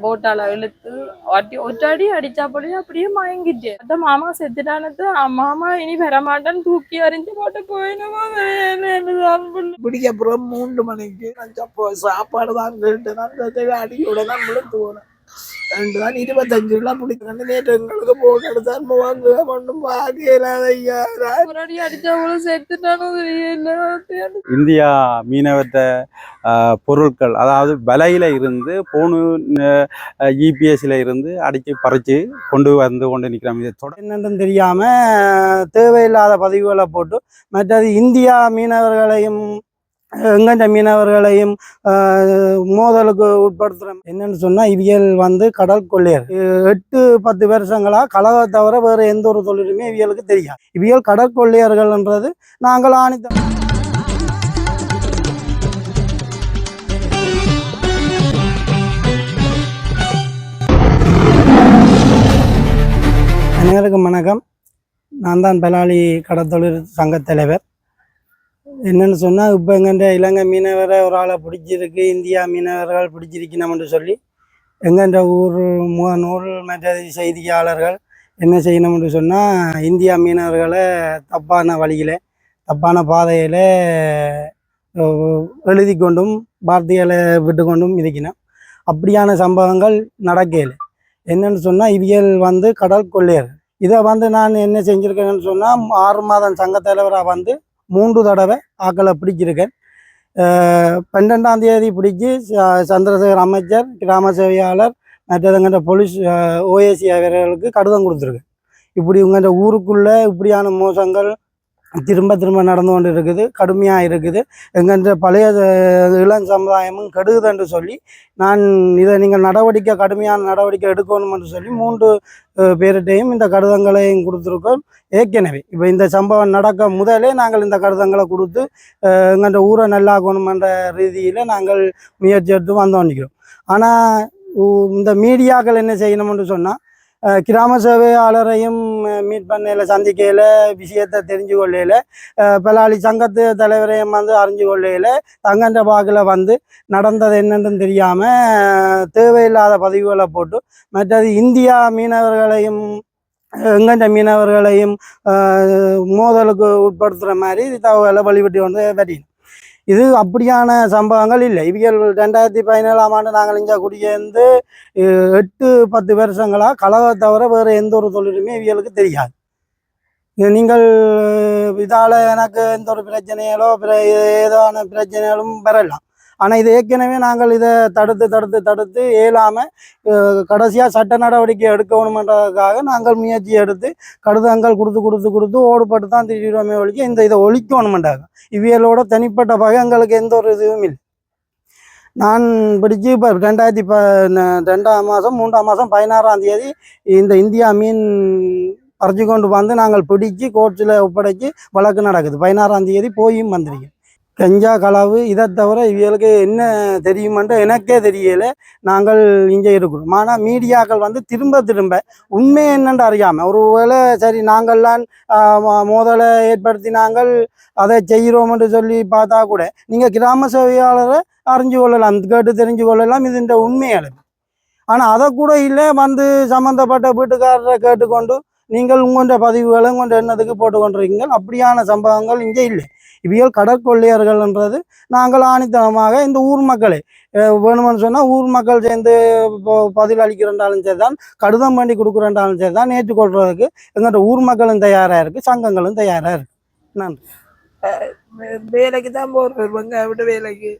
போட்டால இழுத்து ஒற்றடி அடிச்சா போலயே அப்படியே மயங்கிட்டு அந்த மாமா செத்துட்டானது மாமா இனி வரமாட்டேன்னு தூக்கி அறிஞ்சு போட்டு போயிடுமா பிடிக்க அப்புறம் 3 மணிக்கு சாப்பாடு தான் கேட்டு அந்த அடியோட தான் விழுந்து போனேன். 2 தான் 25 பிடிக்கணும். நேற்று எங்களுக்கு போட்டு எடுத்தான் வாங்க ஒன்றும் பாக்கலாத ஐயா அடிச்சவங்களும் செத்துட்டானு இந்தியா மீனவற்ற பொருட்கள் அதாவது விலையில இருந்து போனு இபிஎஸ்ல இருந்து அடிச்சு பறிச்சு கொண்டு நிற்கிறோம். இது என்னன்னு தெரியாம தேவையில்லாத பதிவுகளை போட்டு மற்றது இந்தியா மீனவர்களையும் எங்கண்ட மீனவர்களையும் மோதலுக்கு உட்படுத்துகிறோம். என்னன்னு சொன்னால் இவியல் கடல் கொள்ளையர் 8-10 வருஷங்களாக கலவை தவிர வேறு எந்த ஒரு தொழிலுமே இவியலுக்கு தெரியாது. இவியல் கடற்கொள்ளையர்கள்ன்றது நாங்கள் ஆணித்த அனைவருக்கும் வணக்கம். நான் தான் பெலாலி கடற்தொழில் சங்க தலைவர். என்னென்னு சொன்னால் இப்போ எங்கள்கிட்ட இலங்கை மீனவரை ஒரு ஆளை பிடிச்சிருக்கு, இந்தியா மீனவர்கள் பிடிச்சிருக்கணும்னு சொல்லி எங்கள்கிட்ட நூல் மற்ற செய்தியாளர்கள் என்ன செய்யணும்னு சொன்னால் இந்தியா மீனவர்களை தப்பான வழியில் தப்பான பாதையில் எழுதி கொண்டும் வார்த்தைகளை விட்டு கொண்டும் இருக்கணும். அப்படியான சம்பவங்கள் நடக்கல. என்னென்னு சொன்னால் இவியல் கடல் கொள்ளையர். இதை நான் என்ன செஞ்சுருக்கேன்னு சொன்னால் 6 மாதம் சங்க தலைவராக 3 தடவை ஆக்களை பிடிச்சிருக்கேன். 12ஆம் தேதி பிடிச்சி சந்திரசேகர் அமைச்சர், கிராம சேவையாளர், மற்றதுங்கிற போலீஸ் ஓஏசி அவர்களுக்கு கடிதம் கொடுத்துருக்கேன். இப்படி உங்கள்கிட்ட ஊருக்குள்ளே இப்படியான மோசங்கள் திரும்ப நடந்து கொண்டு இருக்குது, கடுமையாக இருக்குது, எங்கள்கிட்ட பழைய இளம் சமுதாயமும் கெடுகுதுன்னு சொல்லி நான் இதை நீங்கள் கடுமையான நடவடிக்கை எடுக்கணும்னு சொல்லி 3 பேர்கிட்டையும் இந்த கடிதங்களையும் கொடுத்துருக்கோம். ஏற்கனவே இப்போ இந்த சம்பவம் நடக்க முதலே நாங்கள் இந்த கடிதங்களை கொடுத்து எங்கள்கிட்ட ஊரை நல்லாக்கணுமென்ற ரீதியில் நாங்கள் முயற்சி எடுத்து வந்தோன்னிக்கிறோம். ஆனால் இந்த மீடியாக்கள் என்ன செய்யணும்னு சொன்னால் கிராம சேவையாளரையும் மீட் பண்ணையில் சந்திக்கையில் விஷயத்தை தெரிஞ்சு கொள்ளையில் பெலாலி சங்கத்து தலைவரையும் அறிஞ்சு கொள்ளையில் தங்கன்ற பாகில் நடந்தது என்னன்னு தெரியாமல் தேவையில்லாத பதிவுகளை போட்டு மற்றது இந்தியா மீனவர்களையும் எங்கண்ட மீனவர்களையும் மோதலுக்கு உட்படுத்துகிற மாதிரி தகவலை வழிபட்டு வரணும். இது அப்படியான சம்பவங்கள் இல்லை. இவியல் 2017ஆம் ஆண்டு நாங்கள் இங்கே குடியேர்ந்து 8-10 வருஷங்களாக கலவை தவிர வேறு எந்த ஒரு தொழிலுமே இவியலுக்கு தெரியாது. நீங்கள் இதால் எனக்கு எந்த ஒரு பிரச்சனைகளோ ஏதான பிரச்சனைகளும் பெறலாம். ஆனால் இது ஏற்கனவே நாங்கள் இதை தடுத்து இயலாமல் கடைசியாக சட்ட நடவடிக்கை எடுக்கணுமென்றதுக்காக நாங்கள் முயற்சி எடுத்து கடிதங்கள் கொடுத்து ஓடுபட்டு தான் திருடுவோமே ஒழிக்க இதை ஒழிக்கணுமென்றாங்க. இவியலோட தனிப்பட்ட பகை எங்களுக்கு எந்த ஒரு இதுவும் இல்லை. நான் பிடிச்சி இப்போ 2002ஆம் மாதம் 3ஆம் மாதம் 16ஆம் தேதி இந்த இந்தியா மீன் பறிச்சு கொண்டு நாங்கள் பிடிச்சி கோர்ட்டில் ஒப்படைச்சி வழக்கு நடக்குது. 16ஆம் தேதி போயும் வந்திருக்கேன். கஞ்சா களவு இதை தவிர இவர்களுக்கு என்ன தெரியுமென்று எனக்கே தெரியலை. நாங்கள் இங்கே இருக்கிறோம். ஆனால் மீடியாக்கள் திரும்ப உண்மை என்னென்று அறியாமல் ஒருவேளை சரி நாங்கள்லாம் மோதலை ஏற்படுத்தி நாங்கள் அதை செய்கிறோம் என்று சொல்லி பார்த்தா கூட நீங்கள் கிராம சேவையாளரை அறிஞ்சு கொள்ளலாம், கேட்டு தெரிஞ்சு கொள்ளலாம் இது இந்த உண்மையாளர். ஆனால் அதை கூட இல்லை சம்மந்தப்பட்ட வீட்டுக்காரரை கேட்டுக்கொண்டு நீங்கள் உங்கள்கிட்ட பதிவுகளை உங்கள்கிட்ட எண்ணத்துக்கு போட்டு கொண்டிருக்கீங்க. அப்படியான சம்பவங்கள் இங்கே இல்லை. இவியல் கடற்கொள்ளையர்கள்ன்றது நாங்கள் ஆணித்தனமாக இந்த ஊர் மக்களே வேணுமென்னு சொன்னால் ஊர் மக்கள் சேர்ந்து பதில் அளிக்கிறண்டாலும் சரி தான், கடிதம் பண்ணி கொடுக்குறண்டாலும் சரி தான், ஏற்றுக்கொள்றதுக்கு எங்கள்கிட்ட ஊர் மக்களும் தயாராக இருக்குது, சங்கங்களும் தயாராக இருக்குது. நன்றி. வேலைக்கு தான் போகிறது, வெங்காய விட்டு வேலைக்கு.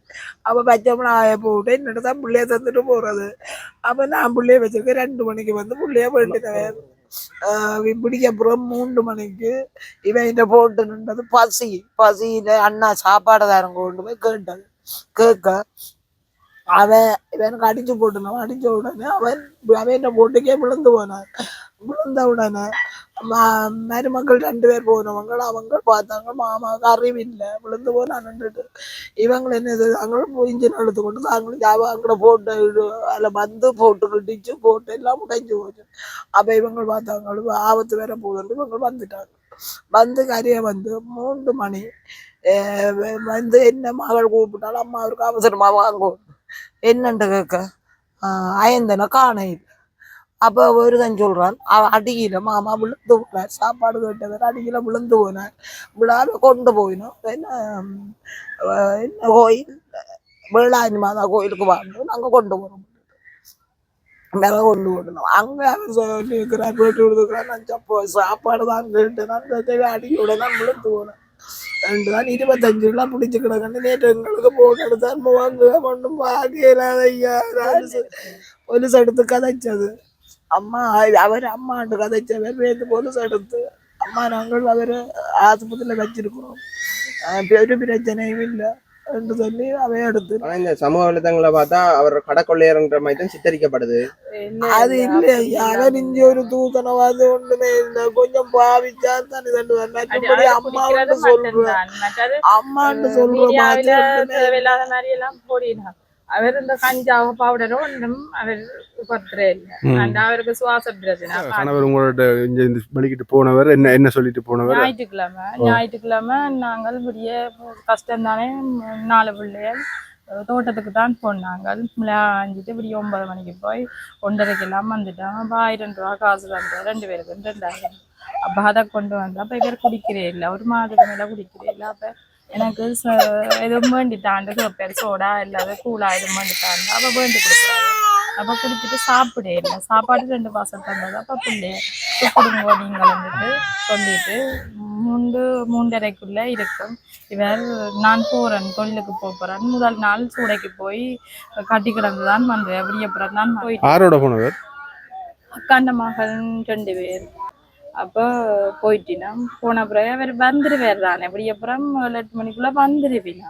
அப்போ பச்சைமணி ஆய போட்டு என்னட்டு தான் பிள்ளைய தந்துட்டு போகிறது. அப்போ நான் பிள்ளைய வச்சிருக்கேன். 2 மணிக்கு பிள்ளைய போயிட்டு பிடிக்க அப்புறம் 3 மணிக்கு இவன் போட்டு நின்றது பசியில அண்ணா சாப்பாடு தாரங்க கொண்டு போய் கேட்க இவனுக்கு அடிச்சு போட்டுனான். அடிச்ச உடனே அவன் போட்டுக்கே விழுந்து போனான். விழுந்த உடனே மருமக்கள் 2 பேர் போனவங்க அவங்க பார்த்தாங்க. மாமாவுக்கு அறிவில்லை, விழுந்து போனான்னுட்டு இவங்களை என்ன செய்தாங்க, இன்ஜின் எடுத்து கொண்டு தாங்களும் அங்கே போட்டு அதில் போட்டு கிட்டிச்சு போட்டு எல்லாம் உடைஞ்சு போச்சு. அப்போ இவங்க பார்த்தாங்க ஆபத்து வேற போகுதுன்னு இவங்க வந்துட்டாங்க. கரையை 3 மணி என்ன மகள் கூப்பிட்டாலும் அம்மா அவருக்கு அவசரமாக வாங்கும் என்னண்டு கேட்க அயந்தனை காண இல்லை. அப்போ ஒருதன் சொல்கிறான் அடியில் மாமா விழுந்து போனார், சாப்பாடு கேட்டவர் அடியில் விழுந்து போனார். விழாவை கொண்டு போயினோம். என்ன கோயில் வேளாண் மாதா கோயிலுக்கு வாங்க நாங்கள் கொண்டு போகிறோம். மேலே கொண்டு போடணும். அங்கே அவர் சொல்லியிருக்கிறார், போட்டு கொடுத்துக்கிறார். நான் சப்போ சாப்பாடு தான் கேட்டேன். அந்த அடியோட நான் விழுந்து போனேன். 2 தான் 25 பிடிச்சி கிடக்கண்டு நேற்று எங்களுக்கு போட்டு எடுத்தார். வாங்க ஒன்றும் பார்க்கலாத ஐயா. போலீஸ் எடுத்து கதைச்சது. அம்மா அவர் அம்மாண்டு கதைச்சவர் வேந்து போலீஸ் எடுத்து அம்மா நாங்கள் அவர் ஆஸ்பத்திரியில் வச்சிருக்கிறோம், ஒரு பிரச்சனையும் இல்லை என்று சொல்லி அவை எடுத்து. இந்த சமூக வலைதளங்களை பார்த்தா அவர் கடற்கொள்ளையர்ன்ற மாதிரி தான் சித்தரிக்கப்படுது. அது இல்லை ஐயா, அவர் இஞ்சி ஒரு தூசணவாது ஒன்றுமே இல்லை. கொஞ்சம் பாவிச்சா தான் இதண்டு மற்றபடி அம்மாவுன்னு சொல்றேன், அம்மான்னு சொல்ற மாதிரி அவர் இந்த கஞ்சாவ பவுடரும் ஒன்றும் அவர் பத்திரே இல்லை. அவருக்கு சுவாச பிரச்சனை. கணவர் உங்களோட வெளிக்கிட்டு போனவர் என்ன சொல்லிட்டு போனவர்? ஞாயிற்றுக்கிழமை நாங்கள் பெரிய கஷ்டம் தானே, 4 பிள்ளைகள் தோட்டத்துக்கு தான் போனாங்க. விளையாஞ்சிட்டு இப்படி 9 மணிக்கு போய் 1:30 வந்துட்டாங்க. அப்போ 1000 ரூபா காசு தந்தேன் 2 பேருக்கு 2000. அப்போ அதை கொண்டு வந்தேன். அப்போ இவர் குடிக்கிறே இல்லை, 1 மாதத்துக்கு மேலே குடிக்கிறே இல்லை. அப்போ எனக்கு எதுவும் வேண்டிட்டாண்டு பேர் சோடா இல்லாத கூழா எதுவும் வேண்டிட்டாண்டு அப்போ வேண்டி கொடுக்குறாரு. அப்போ குடிச்சிட்டு சாப்பிடே இல்லை, சாப்பாடு 2 பாசம் தந்தது. அப்போ பிள்ளைய கொடுங்க நீங்கள் வந்துட்டு சொல்லிட்டு 3:30க்குள்ளே இருக்கும். இவர் நான் போகிறேன், தொழிலுக்கு போகிறேன். முதல் நாள் சூடைக்கு போய் கட்டி கிடந்து தான் வந்தேன். விடியப்புறம் தான் போயிட்டு. யாரோட போனவர்? அக்காண்ட மகன் 2 பேர். அப்போ போயிட்டினா போன பிறகு அவர் வந்துடுவார் தானே, இப்படி அப்புறம் 7-8 மணிக்குள்ளே வந்துடுவினா.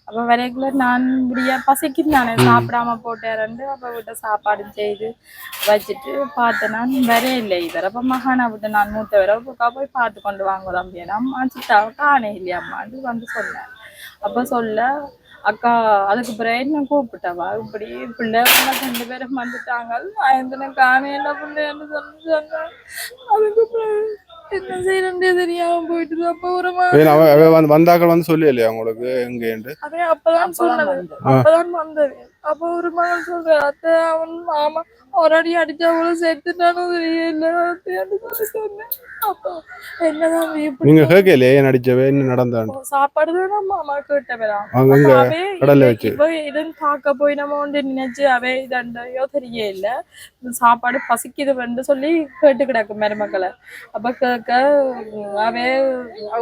அப்போ வரைக்குள்ள நான் இப்படியா பசிக்குது தானே, சாப்பிடாம போட்டேரண்டு. அப்போ விட்ட சாப்பாடு செய்து வச்சுட்டு பார்த்தேன். நான் வரையில்லை இவர். அப்போ மகானா விட்டு நான் மூத்தவரை போய் பார்த்து கொண்டு வாங்க தம்பியா அம்மா சித்தாவை காணே இல்லையா அம்மான்னு வந்து சொன்னேன். அப்போ சொல்ல அக்கா அதுக்கு பிறகு என்ன கூப்பிட்டவா இப்படி பிள்ளை 2 பேரும் வந்துட்டாங்க, எந்தனை காணையில பிள்ளைன்னு சொல்லி சொன்னேன். அதுக்கு பிறகு என்ன செய்யறே தெரியாம போயிட்டு. அப்போ ஒரு வந்தாக்கள் வந்து சொல்லி இல்லையா உங்களுக்கு எங்க? அதே அப்பதான் சொன்னது, அப்பதான் வந்தது. அப்போ ஒரு மகன் சொல்ற அத்தை அவன் மாமா ஒரு அடி அடிச்சா கூட சேர்த்துட்டானும் தெரியல சொன்னேன். அப்போ என்னதான் நீங்க கேட்கலையே என்ன அடிச்சவே என்ன நடந்தான்னு? சாப்பாடு தான் மாமா கேட்டவரான். கடல்ல வச்சு இதுன்னு பார்க்க போய் நம்ம ஒன்று நினைச்சு அவை இதண்டையோ தெரிய இல்லை, சாப்பாடு பசிக்குதுன்னு சொல்லி கேட்டு கிடக்கும் மருமக்களை. அப்ப கேட்க அவே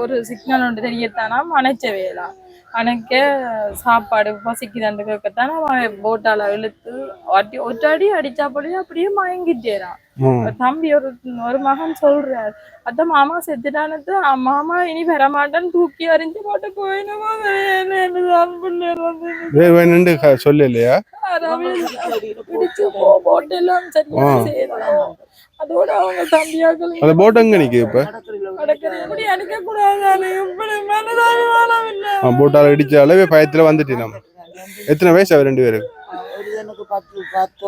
ஒரு சிக்னல் ஒன்று தெரியத்தானா அணைச்சவேலாம். அணைக்க சாப்பாடு பசிக்குதான்னு கேட்கத்தானே அவன் போட்டால இழுத்து ஒரு அடி அடிச்சா போலயே அப்படியே மயங்கிட்டேறான். தம்பி ஒரு மகன் சொல்றாரு, அத்த மாமா செத்துட்டானது, மாமா இனி வரமாட்டேன்னு தூக்கி அறிஞ்சு போட்டு போயினுமா சொல்லலையா? போட்டு எல்லாம் சரியா செய்யலாம். அதோட அவங்க தம்பியாக்கள் அந்த போட் எங்க நிக்கு இப்ப? இப்படி அடிக்க கூடாது, போட்டால இடிச்ச அளவே பயத்துல வந்துட்டு. நம்ம எத்தனை வயசு அவர் 2 பேருக்கு?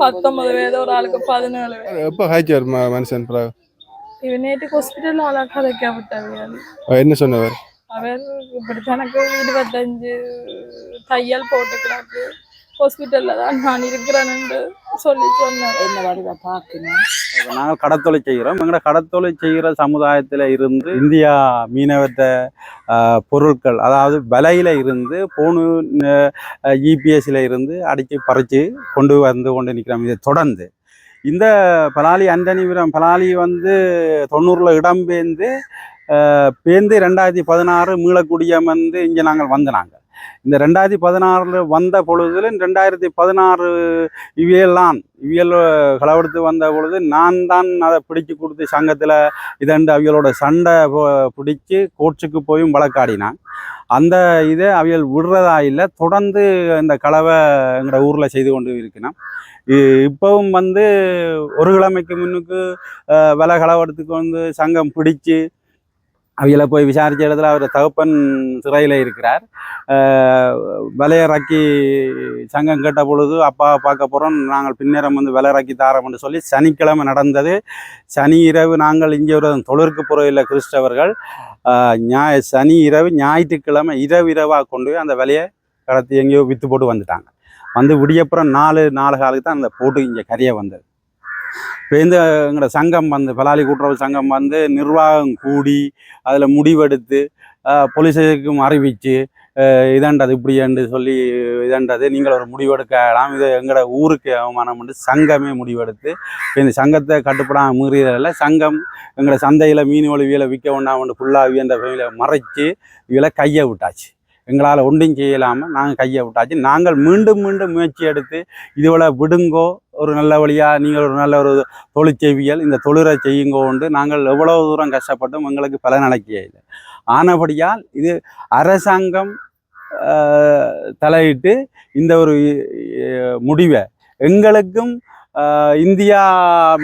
19 வயது, ஒரு ஆளுக்கு 17 வயது. எப்ப ஹாய்ச்சார் மனுஷன்? இவன் நேற்றுக்கு ஹாஸ்பிட்டல் ஆளாக கதைக்க விட்டாங்க. என்ன சொன்னவர்? அவர் இப்படி தனக்கு 25 தையல் போட்டுக்கிறாக்கு, ஹாஸ்பிட்டல்ல தான் நான் இருக்கிறேன்னு சொல்லி சொன்னார். என்ன வடிவ பார்க்கணும். நாங்கள் கடத்தொழில் செய்கிறோம். எங்களோட கடத்தொழில் செய்கிற சமுதாயத்தில் இருந்து இந்தியா மீனவத்த பொருட்கள், அதாவது விலையில இருந்து போனு இபிஎஸ்ல இருந்து அடித்து பறித்து கொண்டு நிற்கிறோம். இதை தொடர்ந்து இந்த பலாலி அண்டனிபுரம் பலாலி வந்து 90ல் இடம்பெயர்ந்து 2016 மீளக்குடியம் வந்து இங்கே நாங்கள் வந்தாங்க. இந்த 2016 வந்த பொழுதுல 2016 இவியல் களவெடுத்து வந்த பொழுது நான் தான் அதை பிடிச்சு கொடுத்து சங்கத்தில் இதண்டு அவியலோட சண்டை பிடிச்சி கோர்ட்ஸுக்கு போயும் வழக்காடினான். அந்த இதை அவியல் விடுறதா இல்லை, தொடர்ந்து இந்த களவை எங்களோட ஊரில் செய்து கொண்டு இருக்கணும். இப்பவும் வந்து ஒரு கிழமைக்கு முன்னுக்கு விலை களவெடுத்துக்கு வந்து சங்கம் பிடிச்சி அவையில் போய் விசாரித்த இடத்துல அவர் தகப்பன் சிறையில் இருக்கிறார். விலையிறக்கி சங்கம் கேட்ட பொழுது அப்பா பார்க்க போகிறோம், நாங்கள் பின்னேரம் வந்து விலையிறக்கி தாரோம்னு சொல்லி சனிக்கிழமை நடந்தது. சனி இரவு நாங்கள் இங்கே ஒரு தொழிற்கு புறையில் கிறிஸ்தவர்கள் சனி இரவு ஞாயிற்றுக்கிழமை இரவாக கொண்டு போய் அந்த விலையை கடத்தி எங்கேயோ விற்று போட்டு வந்துட்டாங்க. வந்து விடியப்புறம் 4 காலுக்கு தான் அந்த போட்டு இங்கே கரையை வந்தது. இப்போ இந்த எங்களோட சங்கம் வந்து பலாலி கூட்டுறவு சங்கம் வந்து நிர்வாகம் கூடி அதில் முடிவெடுத்து போலீஸுக்கும் அறிவித்து இதண்டது இப்படி என்று சொல்லி இதண்டது நீங்கள் ஒரு முடிவெடுக்கலாம், இது எங்களோட ஊருக்கு அவமானம் என்று சங்கமே முடிவெடுத்து இப்போ இந்த சங்கத்தை கட்டுப்படாமல் மீறியதில் சங்கம் எங்களோட சந்தையில் மீன் ஒளிவியலை விற்க வேண்டாம்னு ஃபுல்லாக அந்த மறைச்சி இவளை கையை விட்டாச்சு. எங்களால் ஒன்றும் செய்யலாமல் நாங்கள் கையை விட்டாச்சு. நாங்கள் மீண்டும் முயற்சி எடுத்து இதுவளை விடுங்கோ, ஒரு நல்ல வழியாக நீங்கள் ஒரு நல்ல ஒரு தொழிற்செய்வியல் இந்த தொழிலை செய்யுங்கோண்டு நாங்கள் எவ்வளோ தூரம் கஷ்டப்பட்டும் எங்களுக்கு பலன் அளிக்கவே இல்லை. ஆனபடியால் இது அரசாங்கம் தலையிட்டு இந்த ஒரு முடிவை எங்களுக்கும் இந்தியா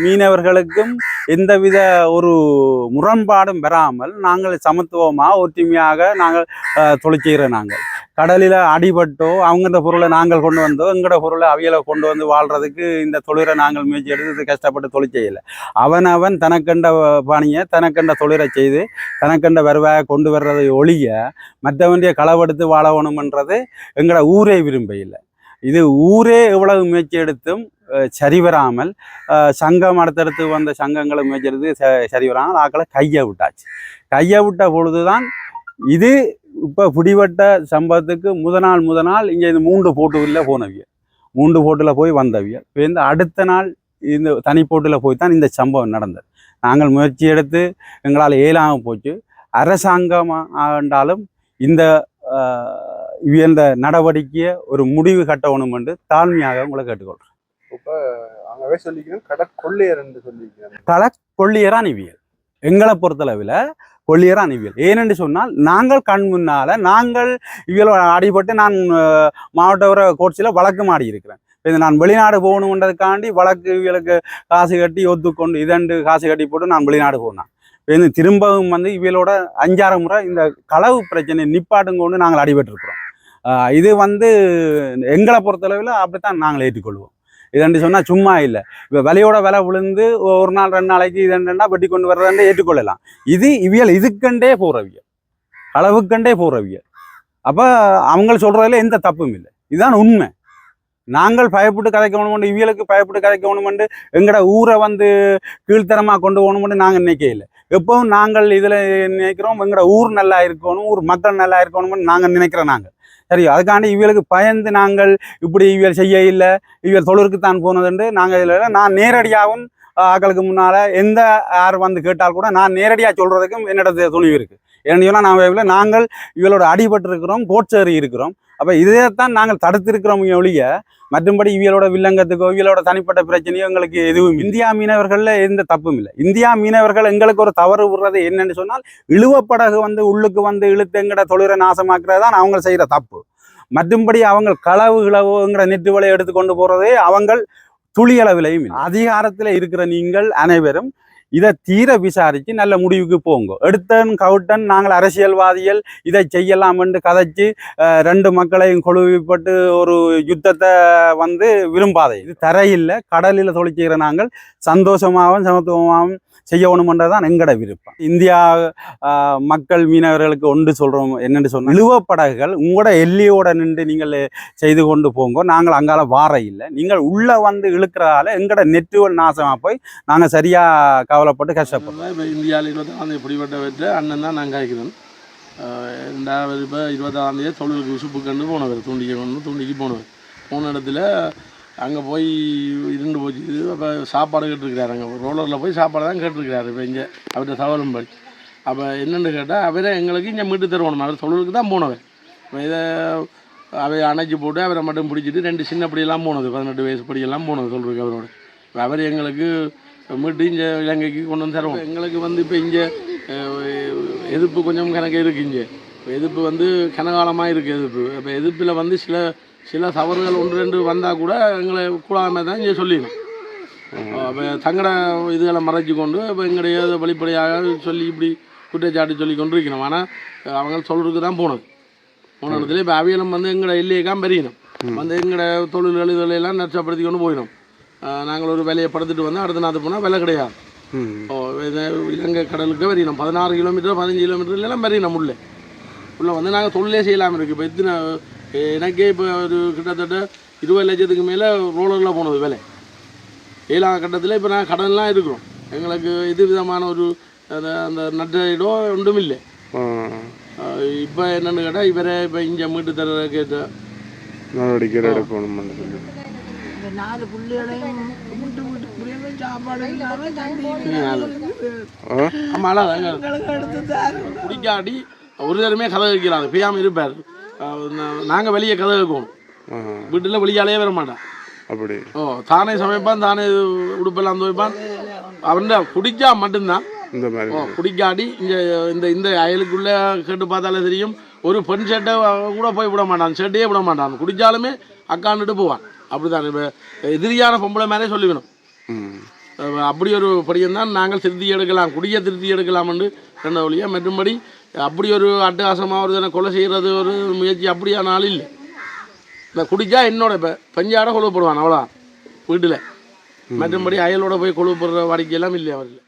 மீனவர்களுக்கும் எந்தவித ஒரு முரண்பாடும் பெறாமல் நாங்கள் சமத்துவமாக ஒற்றுமையாக நாங்கள் தொழில் செய்கிற நாங்கள் கடலில் அடிபட்டோ அவங்களோட பொருளை நாங்கள் கொண்டு வந்தோ எங்களோட பொருளை அவியலை கொண்டு வந்து வாழ்கிறதுக்கு இந்த தொழிலை நாங்கள் முயற்சி எடுத்து கஷ்டப்பட்டு தொழில் செய்யலை. அவன் தனக்கண்ட பணியை தனக்கண்ட தொழிலை செய்து தனக்கண்ட வருவாயை கொண்டு வர்றதை ஒழிய மற்றவண்டிய களவெடுத்து வாழணுமன்றது எங்களோட ஊரே விரும்ப இல்லை. இது ஊரே எவ்வளவு முயற்சி எடுத்தும் சரி வராமல் சங்கம் அடுத்தடுத்து வந்த சங்கங்களை முயற்சி எடுத்து சரி வராமல் ஆக்களை கையை விட்டாச்சு. கையை விட்ட பொழுதுதான் இது இப்போ பிடிபட்ட சம்பவத்துக்கு முதல் நாள் இங்கே இந்த 3 போட்டுகளில் போனவியல் 3 போட்டில் போய் வந்தவியல். இப்போ இந்த அடுத்த நாள் இந்த தனி போட்டில் போய் தான் இந்த சம்பவம் நடந்தது. நாங்கள் முயற்சி எடுத்து எங்களால் இயலாமல் போச்சு. அரசாங்கமாக ஆண்டாலும் இந்த நடவடிக்கையை ஒரு முடிவு கட்டணும் என்று தாழ்மையாக உங்களை கேட்டுக்கொள்கிறேன். இப்போ அங்கவே சொல்லிக்கிறேன் கடற்கொள்ளையர் என்று சொல்லிக்கிறேன். கடற்கொள்ளையரான் இவியல் எங்களை பொறுத்தளவில் கொள்ளையரான் இவியல். ஏனென்று சொன்னால் நாங்கள் கண் முன்னால் நாங்கள் இவியல் அடிபட்டு நான் மாவட்ட கோர்ட்ஸில் வழக்கு மாடி இருக்கிறேன். இது நான் வெளிநாடு போகணுன்றதுக்காண்டி வழக்கு இவியலுக்கு காசு கட்டி ஒத்துக்கொண்டு இதண்டு காசு கட்டி போட்டு நான் வெளிநாடு போனேன். இது திரும்பவும் வந்து இவியலோட 5-6 முறை இந்த களவு பிரச்சனை நிப்பாட்டுங்கொண்டு நாங்கள் அடிபட்டிருக்கிறோம். இது வந்து எங்களை பொறுத்தளவில் அப்படித்தான் நாங்கள் ஏற்றுக்கொள்வோம். இதென்று சொன்னால் சும்மா இல்லை. இப்போ விலையோட விலை விழுந்து ஒரு நாள் 2 நாளைக்கு இதெண்டா வெட்டி கொண்டு வர்றதுன்னு ஏற்றுக்கொள்ளலாம். இது இவியல் இதுக்கண்டே போகிறவியல் களவுக்கண்டே போகிறவியல். அப்போ அவங்க சொல்கிறதுல எந்த தப்பும் இல்லை. இதுதான் உண்மை. நாங்கள் பயப்பட்டு கதைக்கணுமெண்டு இவியலுக்கு பயப்பட்டு கதைக்கணுமெண்டு எங்களோட ஊரை வந்து கீழ்த்தரமாக கொண்டு போகணுமெண்டு நாங்கள் நினைக்க இல்லை. எப்பவும் நாங்கள் இதில் நினைக்கிறோம் எங்களோட ஊர் நல்லா இருக்கணும், ஊர் மக்கள் நல்லா இருக்கணும்னு நாங்கள் நினைக்கிறோம். நாங்கள் சரி அதுக்காண்டி இவியலுக்கு பயந்து நாங்கள் இப்படி இவியல் செய்ய இல்லை, இவியல் தொழிலுக்கு தான் போனதுண்டு நாங்கள் இதில் நான் நேரடியாகவும் ஆக்களுக்கு முன்னால் யார் வந்து கேட்டால் கூட நான் நேரடியாக சொல்கிறதுக்கும் என்னோட துணிவு இருக்குது. ஏன்னு சொன்னால் நாங்கள் இவளோட அடிபட்டு இருக்கிறோம், கோட்சேறி இருக்கிறோம். அப்போ இதைத்தான் நாங்கள் தடுத்திருக்கிறோம் ஒழிய மற்றும்படி இவியலோட வில்லங்கத்துக்கோ இவியலோட தனிப்பட்ட பிரச்சனையோ எங்களுக்கு எதுவும் இந்தியா மீனவர்களில் எந்த தப்பும் இல்லை. இந்தியா மீனவர்கள் எங்களுக்கு ஒரு தவறு விடுறது என்னன்னு சொன்னால் இழுவப்படகு வந்து உள்ளுக்கு வந்து இழுத்து எங்கட தொழிலை நாசமாக்குறது தான் அவங்க செய்கிற தப்பு. மற்றும்படி அவங்க களவுகளோங்கிற நெட்டு வலையை எடுத்து கொண்டு போகிறதே அவங்க துளியளவிலையும் அதிகாரத்தில் இருக்கிற நீங்கள் அனைவரும் இதை தீர விசாரித்து நல்ல முடிவுக்கு போங்க. எடுத்தன் கவுட்டன் நாங்கள் அரசியல்வாதிகள் இதை செய்யலாம் என்று கதைச்சு 2 மக்களையும் கொழுவிப்பட்டு ஒரு யுத்தத்தை வந்து விரும்பாதே. இது தரையில் கடலில் தொழில் செய்கிற நாங்கள் சந்தோஷமாகவும் சமத்துவமாகவும் செய்யணுமென்றதான் எங்களோட விருப்பம். இந்தியா மக்கள் மீனவர்களுக்கு ஒன்று சொல்கிறோம் என்னென்னு சொன்னால் இழுவப்படகுகள் உங்களோட எல்லையோட நின்று நீங்கள் செய்து கொண்டு போங்க. நாங்கள் அங்கால வார இல்லை. நீங்கள் உள்ளே வந்து இழுக்கிறதால எங்களோட நெட்டுவல் நாசமாக போய் நாங்கள் சரியாக கவலைப்பட்டு கஷ்டப்படுறோம். இப்போ இந்தியாவில் 26 பிடிபட்ட வச்சு அண்ணன் தான் நாங்கள் காய்க்கிறோம். 2வது இப்போ 26 தொழிலுக்கு உசுப்பு கண்டு போனவர் தூண்டிக்கு போனவர். போன இடத்துல அங்கே போய் இருந்து போச்சு. அப்போ சாப்பாடு கேட்டுருக்கிறாரு. அங்கே ரோலரில் போய் சாப்பாடு தான் கேட்டுருக்கிறாரு. இப்போ இங்கே அவர்கிட்ட சவாலும் படி அப்போ என்னென்னு கேட்டால் அவரை எங்களுக்கு இங்கே மீட்டு தருவணும். அவர் தொழிலுக்கு தான் போனவர். இப்போ இதை அவை அணைச்சி போட்டு அவரை மட்டும் பிடிச்சிட்டு 2 சின்ன படியெல்லாம் போனது, 18 வயசு படியெல்லாம் போனது சொல்லிருக்கு அவரோட. அவர் எங்களுக்கு மீட்டு இங்கே இலங்கைக்கு கொண்டு வந்து தருவோம். எங்களுக்கு வந்து இப்போ இங்கே எதிர்ப்பு கொஞ்சம் கணக்கு இருக்குது. இங்கே எதிர்ப்பு வந்து கனகாலமாக இருக்குது எதிர்ப்பு. இப்போ எதிர்ப்பில் வந்து சில தவறுகள் 1-2 வந்தால் கூட எங்களை கூடாமல் தான் இங்கே சொல்லிடணும். இப்போ தங்கட இதுகளை மறைச்சி கொண்டு இப்போ எங்களுடைய வெளிப்படையாக சொல்லி இப்படி குற்றச்சாட்டு சொல்லி கொண்டு இருக்கணும். ஆனால் அவங்க சொல்கிறதுக்கு தான் போன இடத்துல இப்போ அவியலம் வந்து எங்களோட எல்லையெல்லாம் பெரியணும். வந்து எங்களோட தொழில்கள் இதெல்லாம் நஷ்டப்படுத்தி கொண்டு போயிடும். நாங்கள் ஒரு வேலையை படுத்துட்டு வந்து அடுத்த நாள் போனால் விலை கிடையாது. இலங்கை கடலுக்கு வரையணும் 16 கிலோமீட்டர் 15 கிலோமீட்டர்லாம் வரையணும். உள்ளே வந்து நாங்கள் தொழிலே செய்யலாமல் இருக்குது. இப்போ எனக்கே இப்போ ஒரு கிட்டத்தட்ட 20 லட்சத்துக்கு மேலே ரோலரில் போனது விலை. 7ஆம் கட்டத்தில் இப்போ நான் கடன்லாம் இருக்கிறோம். எங்களுக்கு இது விதமான ஒரு அந்த நட்டோ ஒன்றும் இல்லை. இப்போ என்னென்னு கேட்டால் இவரே இப்போ இங்கே மீட்டு தர கேட்ட நடவடிக்கை எடுக்கணும். இந்த 4 பிள்ளைகளையும் வீட்டுக்குள்ளேயே சாப்பாடு ஆமாம் எடுத்து தாரு. குடிக்காடி ஒரு தரமே கதை வைக்கிறாங்க, பேயாமல் இருப்பார். நாங்கள் வெளியே கதை வைக்கணும், வீட்டில் வெளியாலே வர மாட்டேன். அப்படி தானே சமைப்பான், தானே உடுப்பெல்லாம் துவைப்பான். அவன் குடிச்சா மட்டும்தான் இந்த மாதிரி குடிக்காடி இங்கே இந்த அயலுக்குள்ளே கேட்டு பார்த்தாலே தெரியும். ஒரு பெண் ஷர்ட்டை கூட போய் விட மாட்டான், ஷர்ட்டையே விட மாட்டான். குடித்தாலுமே அக்காண்டுட்டு போவான். அப்படிதான் இப்போ எதிரியான பொம்பளை மேலே சொல்லிக்கணும். அப்படி ஒரு படியம்தான் நாங்கள் திருத்தி எடுக்கலாம், குடியை திருத்தி எடுக்கலாம்னு ரெண்ட வழியாக. மற்றும்படி அப்படி ஒரு அட்டகாசமாக ஒரு கொலை செய்கிறது ஒரு முயற்சி அப்படியான ஆள் இல்லை. இந்த குடிச்சா என்னோட இப்போ பஞ்சாட கொழுப்படுவான் அவ்வளோ வீட்டில். மற்றும்படி அயலோட போய் கொழுப்படுற வாடிக்கையெல்லாம் இல்லை அவர்கள்.